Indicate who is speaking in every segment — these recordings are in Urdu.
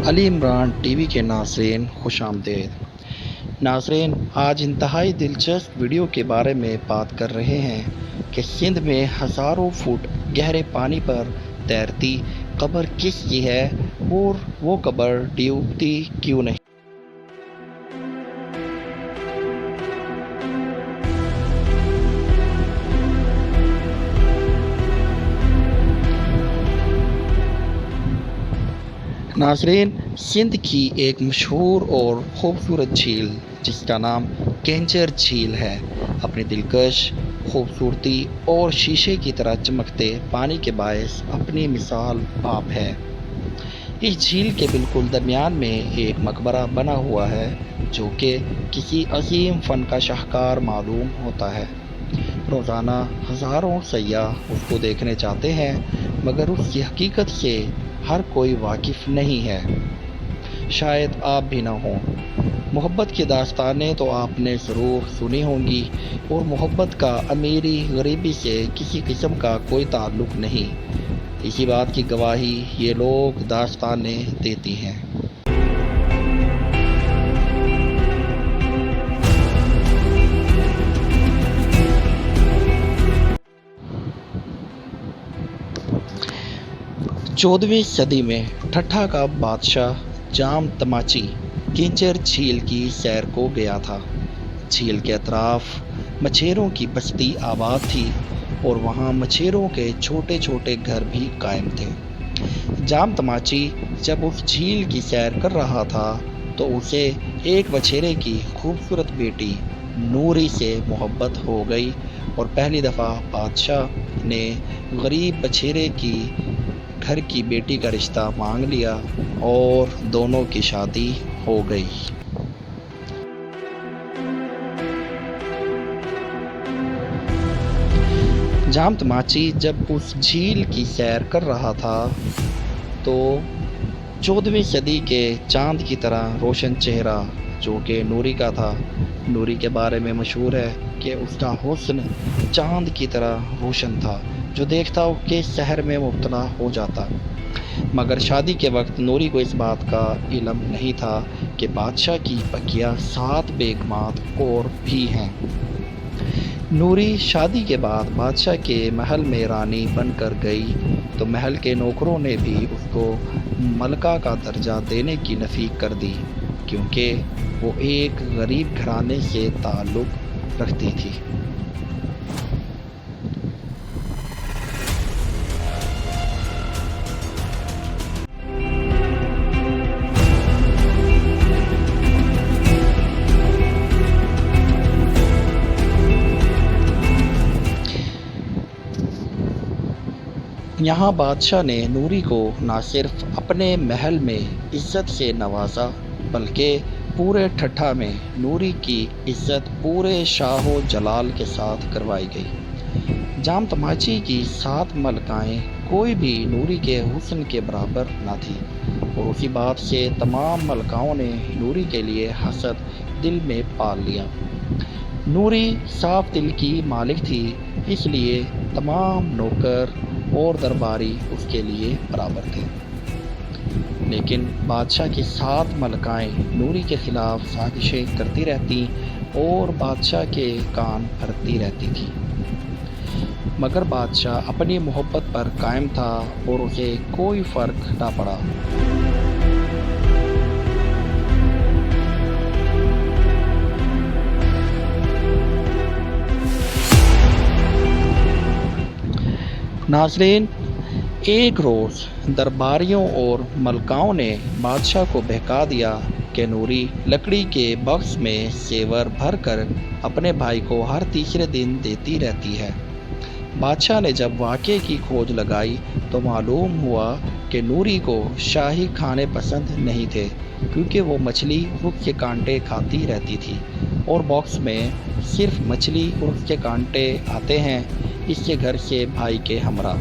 Speaker 1: علی عمران ٹی وی کے ناظرین خوش آمدید۔ ناظرین، آج انتہائی دلچسپ ویڈیو کے بارے میں بات کر رہے ہیں کہ سندھ میں ہزاروں فٹ گہرے پانی پر تیرتی قبر کس کی ہے اور وہ قبر ڈوبتی کیوں نہیں۔ ناظرین، سندھ کی ایک مشہور اور خوبصورت جھیل جس کا نام کینچر جھیل ہے، اپنی دلکش خوبصورتی اور شیشے کی طرح چمکتے پانی کے باعث اپنی مثال آپ ہے۔ اس جھیل کے بالکل درمیان میں ایک مقبرہ بنا ہوا ہے جو کہ کسی عظیم فن کا شاہکار معلوم ہوتا ہے۔ روزانہ ہزاروں سیاح اس کو دیکھنے جاتے ہیں، مگر اس کی حقیقت سے ہر کوئی واقف نہیں ہے۔ شاید آپ بھی نہ ہوں۔ محبت کی داستانیں تو آپ نے ضرور سنی ہوں گی، اور محبت کا امیری غریبی سے کسی قسم کا کوئی تعلق نہیں۔ اسی بات کی گواہی یہ لوگ داستانیں دیتی ہیں۔ چودہویں صدی میں ٹھٹھہ کا بادشاہ جام تماچی کینچر جھیل کی سیر کو گیا تھا۔ جھیل کے اطراف مچھیروں کی بستی آباد تھی اور وہاں مچھیروں کے چھوٹے چھوٹے گھر بھی قائم تھے۔ جام تماچی جب اس جھیل کی سیر کر رہا تھا تو اسے ایک بچھیرے کی خوبصورت بیٹی نوری سے محبت ہو گئی، اور پہلی دفعہ بادشاہ نے غریب بچھیرے کی گھر کی بیٹی کا رشتہ مانگ لیا اور دونوں کی شادی ہو گئی۔ جام تماچی جب اس جھیل کی سیر کر رہا تھا تو 14ویں صدی کے چاند کی طرح روشن چہرہ جو کہ نوری کا تھا، نوری کے بارے میں مشہور ہے کہ اس کا حسن چاند کی طرح روشن تھا، جو دیکھتا ہو کہ سحر میں مبتلا ہو جاتا۔ مگر شادی کے وقت نوری کو اس بات کا علم نہیں تھا کہ بادشاہ کی بقیہ 7 بیگمات اور بھی ہیں۔ نوری شادی کے بعد بادشاہ کے محل میں رانی بن کر گئی تو محل کے نوکروں نے بھی اس کو ملکہ کا درجہ دینے کی نفی کر دی، کیونکہ وہ ایک غریب گھرانے سے تعلق رکھتی تھی۔ یہاں بادشاہ نے نوری کو نہ صرف اپنے محل میں عزت سے نوازا، بلکہ پورے ٹھٹھہ میں نوری کی عزت پورے شاہ و جلال کے ساتھ کروائی گئی۔ جام تماچی کی 7 ملکائیں کوئی بھی نوری کے حسن کے برابر نہ تھی، اور اسی بات سے تمام ملکاؤں نے نوری کے لیے حسد دل میں پال لیا۔ نوری صاف دل کی مالک تھی، اس لیے تمام نوکر اور درباری اس کے لیے برابر تھے۔ لیکن بادشاہ کی 7 ملکائیں نوری کے خلاف سازشیں کرتی رہتی اور بادشاہ کے کان بھرتی رہتی تھی، مگر بادشاہ اپنی محبت پر قائم تھا اور اسے کوئی فرق نہ پڑا۔ ناظرین، ایک روز درباریوں اور ملکاؤں نے بادشاہ کو بہکا دیا کہ نوری لکڑی کے باکس میں زیور بھر کر اپنے بھائی کو ہر تیسرے دن دیتی رہتی ہے۔ بادشاہ نے جب واقعے کی کھوج لگائی تو معلوم ہوا کہ نوری کو شاہی کھانے پسند نہیں تھے، کیونکہ وہ مچھلی اور اس کے کانٹے کھاتی رہتی تھی، اور باکس میں صرف مچھلی اور اس کے کانٹے آتے ہیں اس کے گھر سے بھائی کے ہمراہ۔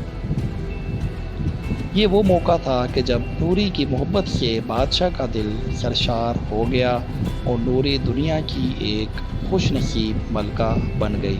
Speaker 1: یہ وہ موقع تھا کہ جب نوری کی محبت سے بادشاہ کا دل سرشار ہو گیا اور نوری دنیا کی ایک خوش نصیب ملکہ بن گئی۔